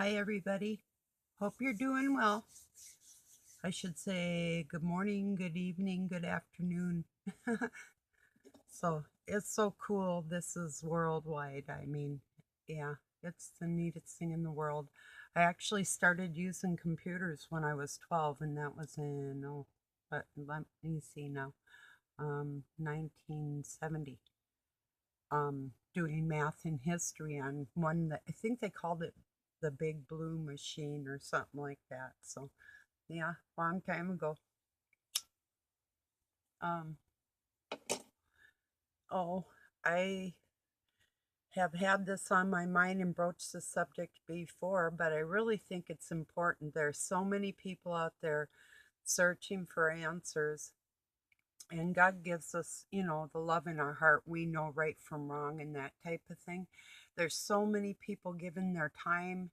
Hi, everybody. Hope you're doing well. I should say good morning, good evening, good afternoon. So it's so cool. This is worldwide. Yeah, it's the neatest thing in the world. I actually started using computers when I was 12, and that was but let me see now, 1970. Doing math and history on one that I think they called it the Big Blue Machine or something like that. So yeah, long time ago. Um, oh, I have had this on my mind and broached the subject before, but I really think it's important. There's so many people out there searching for answers, and God gives us, the love in our heart. We know right from wrong and that type of thing. There's so many people giving their time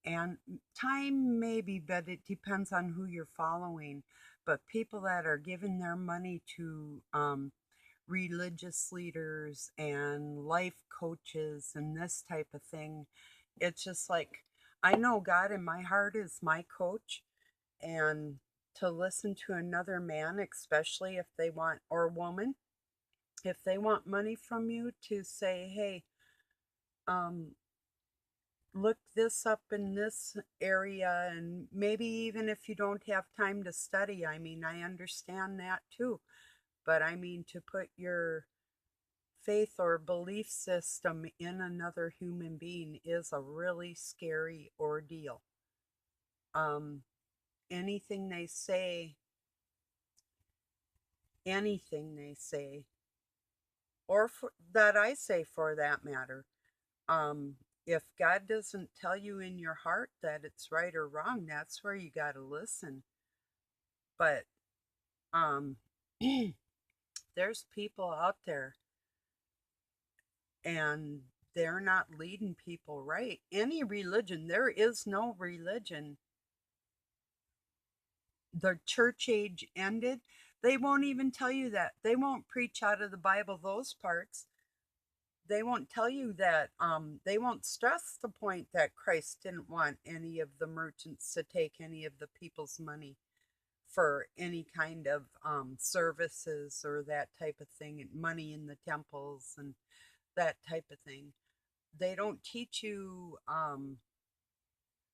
and time maybe, but it depends on who you're following. But people that are giving their money to religious leaders and life coaches and this type of thing, it's just like I know God in my heart is my coach, and to listen to another man, especially if they want, or woman, if they want money from you, to say, hey, um, look this up in this area, and maybe even if you don't have time to study, I understand that too. But to put your faith or belief system in another human being is a really scary ordeal. Um, anything they say, anything they say, that I say for that matter, um, if God doesn't tell you in your heart that it's right or wrong, that's where you got to listen. But um, there's people out there, and they're not leading people right. Any religion, there is no religion. The church age ended. They won't even tell you that. They won't preach out of the Bible those parts. They won't tell you that. They won't stress the point that Christ didn't want any of the merchants to take any of the people's money for any kind of services or that type of thing, and money in the temples and that type of thing. They don't teach you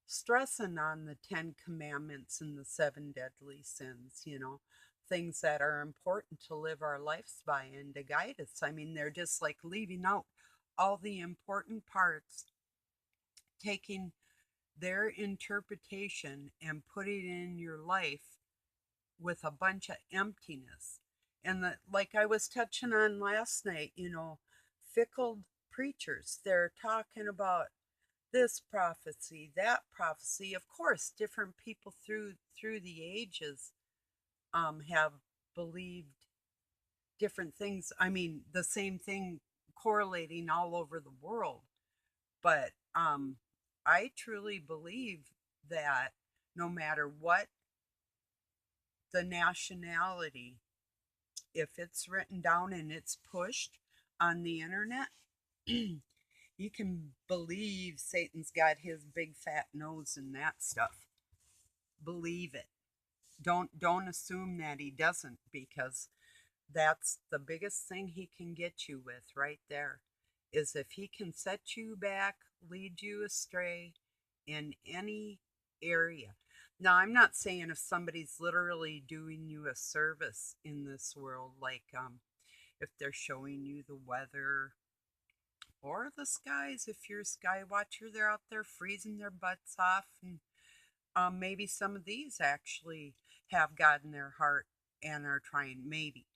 stressing on the Ten Commandments and the seven deadly sins, things that are important to live our lives by and to guide us. They're just like leaving out all the important parts, taking their interpretation and putting it in your life with a bunch of emptiness. And like I was touching on last night, fickle preachers, they're talking about this prophecy, that prophecy. Of course, different people through the ages have believed different things. The same thing correlating all over the world. But I truly believe that no matter what the nationality, if it's written down and it's pushed on the internet, you can believe Satan's got his big fat nose and that stuff. Believe it. Don't assume that he doesn't, because that's the biggest thing he can get you with right there, is if he can set you back, lead you astray in any area. Now, I'm not saying if somebody's literally doing you a service in this world, like if they're showing you the weather or the skies, if you're a sky watcher, they're out there freezing their butts off, and maybe some of these actually have God in their heart and are trying. Maybe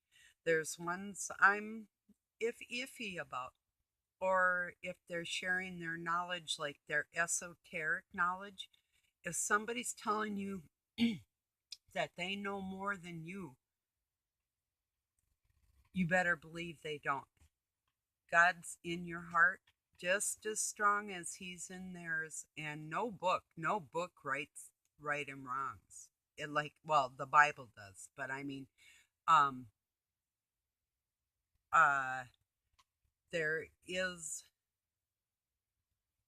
there's ones I'm iffy about, or if they're sharing their knowledge, like their esoteric knowledge. If somebody's telling you that they know more than you better believe they don't. God's in your heart just as strong as he's in theirs, and no book writes right and wrongs. It, like, well, the Bible does, but um uh there is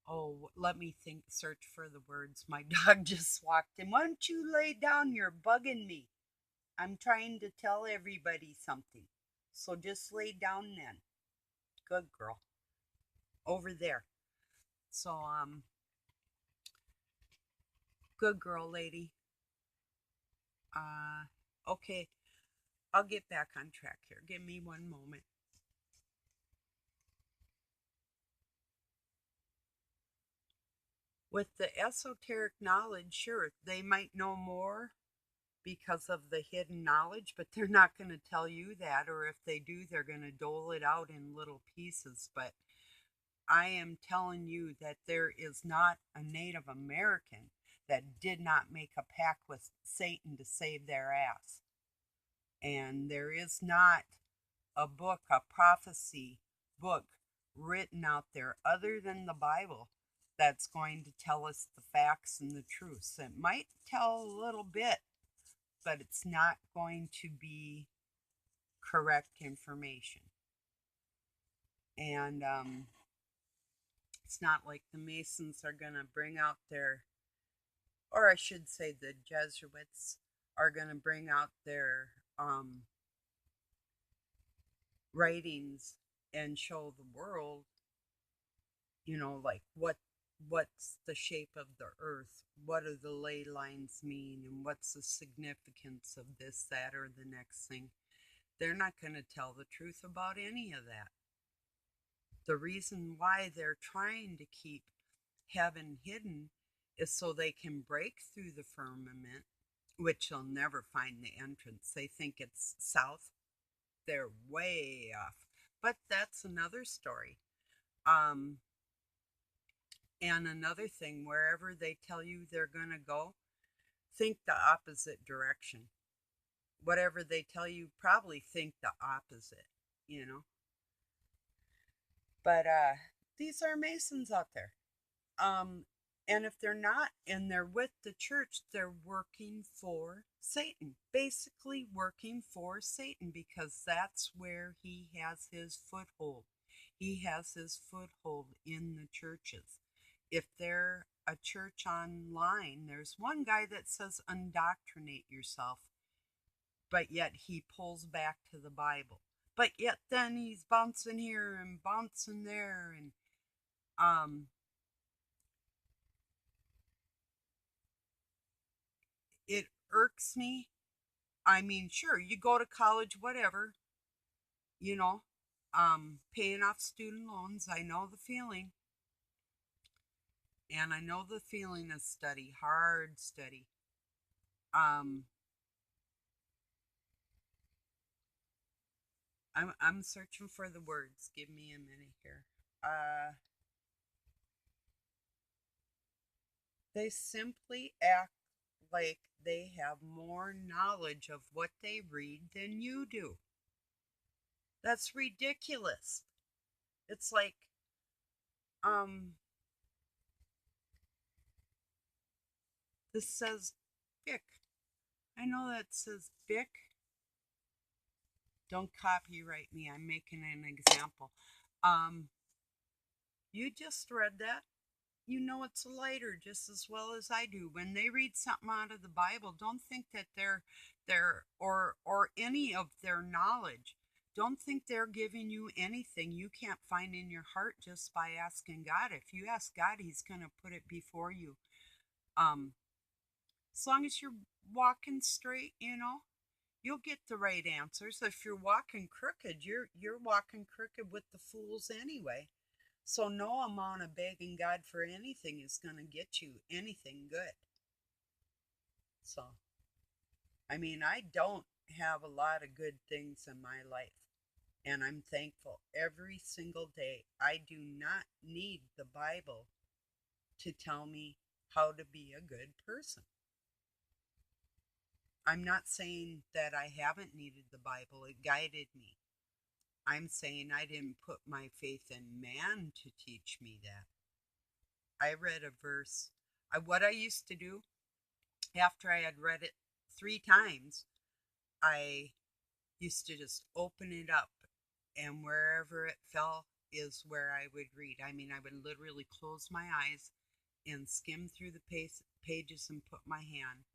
Oh, let me think, search for the words. My dog just walked in. Why don't you lay down? You're bugging me. I'm trying to tell everybody something. So just lay down then. Good girl. Over there. So, good girl, lady. Uh, okay. I'll get back on track here. Give me one moment. With the esoteric knowledge, sure, they might know more because of the hidden knowledge, but they're not going to tell you that, or if they do, they're going to dole it out in little pieces. But I am telling you that there is not a Native American that did not make a pact with Satan to save their ass. And there is not a book, a prophecy book written out there other than the Bible that's going to tell us the facts and the truths. It might tell a little bit, but it's not going to be correct information. And it's not like the Masons are going to bring out their, or I should say, the Jesuits are going to bring out their writings and show the world, like what's the shape of the earth, what do the ley lines mean, and what's the significance of this, that, or the next thing. They're not going to tell the truth about any of that. The reason why they're trying to keep heaven hidden is so they can break through the firmament, which they'll never find the entrance. They think it's south. They're way off. But that's another story. Um, and another thing, wherever they tell you they're going to go, think the opposite direction. Whatever they tell you, probably think the opposite, you know. But these are Masons out there. Um, and if they're not and they're with the church, they're working for Satan, basically working for Satan, because that's where he has his foothold. He has his foothold in the churches. If they're a church online, there's one guy that says indoctrinate yourself, but yet he pulls back to the Bible. But yet then he's bouncing here and bouncing there, and um it irks me. I mean, sure, you go to college, whatever, you know, paying off student loans. I know the feeling. And I know the feeling of study, hard study. Um, I'm searching for the words. Give me a minute here. Uh, they simply act like they have more knowledge of what they read than you do. That's ridiculous. It's like, um, this says Bic. I know that says Bic. Don't copyright me. I'm making an example. Um, you just read that. You know it's a lighter just as well as I do. When they read something out of the Bible, don't think that they're or any of their knowledge. Don't think they're giving you anything you can't find in your heart just by asking God. If you ask God, He's gonna put it before you. Um, as long as you're walking straight, you'll get the right answers. If you're walking crooked, you're walking crooked with the fools anyway. So no amount of begging God for anything is going to get you anything good. So, I mean, I don't have a lot of good things in my life, and I'm thankful every single day. I do not need the Bible to tell me how to be a good person. I'm not saying that I haven't needed the Bible, it guided me. I'm saying I didn't put my faith in man to teach me that. I read a verse. What I used to do after I had read it 3 times, I used to just open it up, and wherever it fell, is where I would read. I mean, I would literally close my eyes and skim through the pages and put my hand,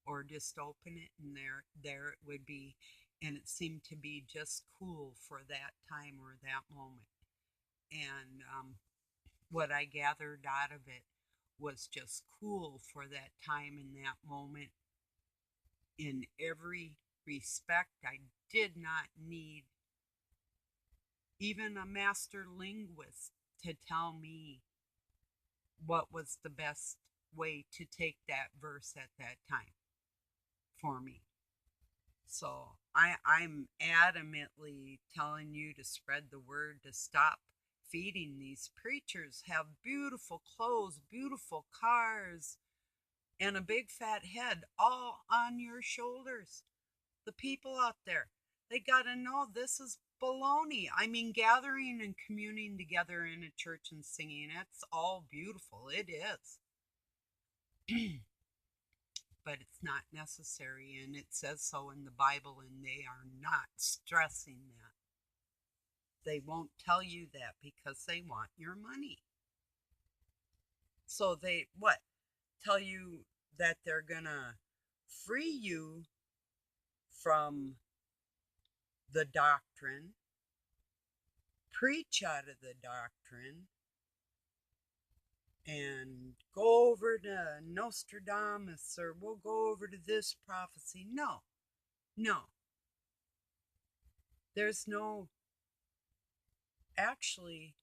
or just open it, and there it would be. And it seemed to be just cool for that time or that moment. And what I gathered out of it was just cool for that time and that moment in every respect. I did not need even a master linguist to tell me what was the best way to take that verse at that time for me. So I'm adamantly telling you to spread the word, to stop feeding these preachers. Have beautiful clothes, beautiful cars, and a big fat head all on your shoulders. The people out there, they got to know this is baloney. I mean, gathering and communing together in a church and singing, it's all beautiful. It is. But it's not necessary, and it says so in the Bible, and they are not stressing that. They won't tell you that because they want your money. So they what? Tell you that they're gonna free you from the doctrine, preach out of the doctrine, and go over to Nostradamus, or we'll go over to this prophecy. No, no. There's no, actually,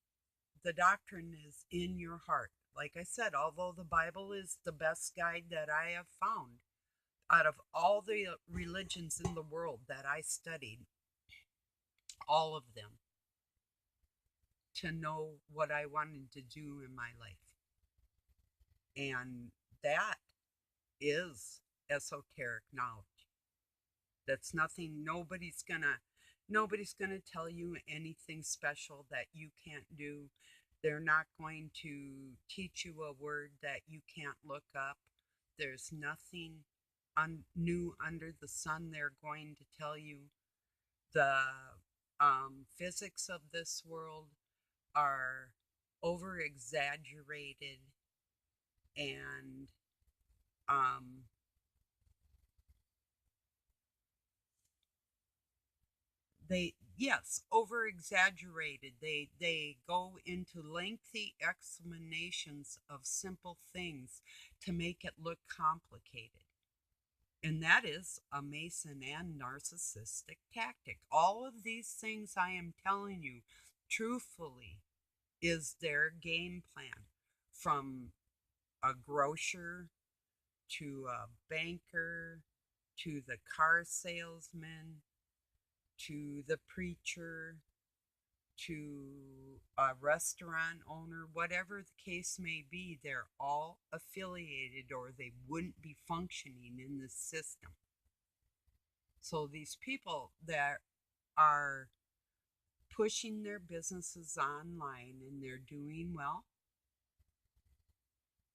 the doctrine is in your heart. Like I said, although the Bible is the best guide that I have found out of all the religions in the world that I studied, all of them, to know what I wanted to do in my life. And that is esoteric knowledge. That's nothing, nobody's gonna tell you anything special that you can't do. They're not going to teach you a word that you can't look up. There's nothing new under the sun they're going to tell you. The physics of this world are over exaggerated, and um, they, yes, over exaggerated. They go into lengthy explanations of simple things to make it look complicated. And that is a Mason and narcissistic tactic. All of these things I am telling you, truthfully, is their game plan. From a grocer to a banker to the car salesman to the preacher to a restaurant owner, whatever the case may be, they're all affiliated or they wouldn't be functioning in this system. So these people that are pushing their businesses online and they're doing well,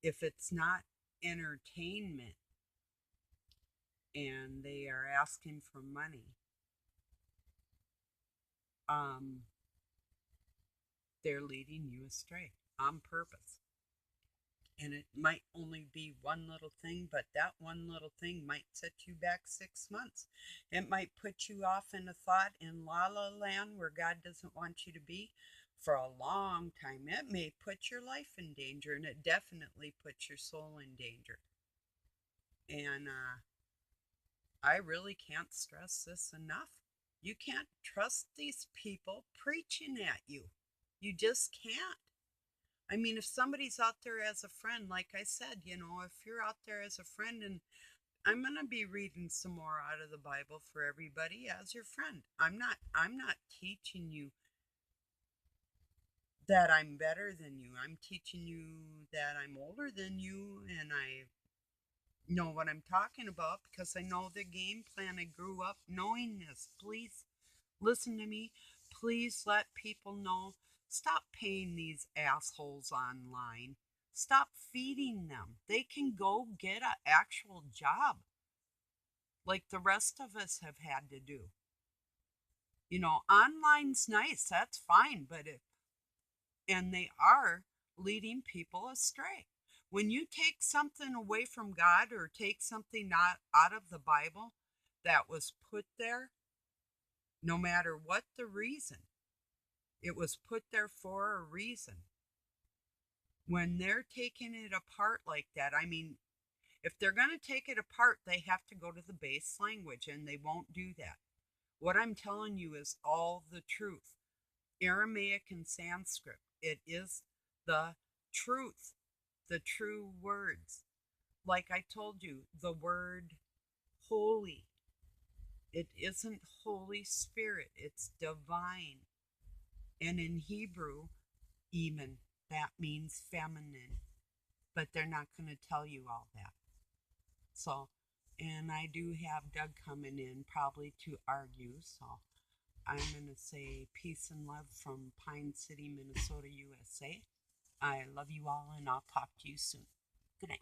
if it's not entertainment and they are asking for money, they're leading you astray on purpose. And it might only be one little thing, but that one little thing might set you back 6 months. It might put you off in a thought in la la land where God doesn't want you to be for a long time. It may put your life in danger, and it definitely puts your soul in danger. And I really can't stress this enough. You can't trust these people preaching at you. You just can't. I mean, if somebody's out there as a friend, like I said, if you're out there as a friend, and I'm going to be reading some more out of the Bible for everybody as your friend. I'm not teaching you that I'm better than you. I'm teaching you that I'm older than you, and I know what I'm talking about because I know the game plan. I grew up knowing this. Please listen to me. Please let people know. Stop paying these assholes online. Stop feeding them. They can go get an actual job like the rest of us have had to do. Online's nice, that's fine, but and they are leading people astray. When you take something away from God or take something not out of the Bible that was put there, no matter what the reason, it was put there for a reason. When they're taking it apart like that, I mean, if they're going to take it apart, they have to go to the base language, and they won't do that. What I'm telling you is all the truth. Aramaic and Sanskrit, it is the truth, the true words. Like I told you, the word holy, it isn't Holy Spirit, it's divine. And in Hebrew, even, that means feminine. But they're not going to tell you all that. So, and I do have Doug coming in probably to argue. So I'm going to say peace and love from Pine City, Minnesota, USA. I love you all, and I'll talk to you soon. Good night.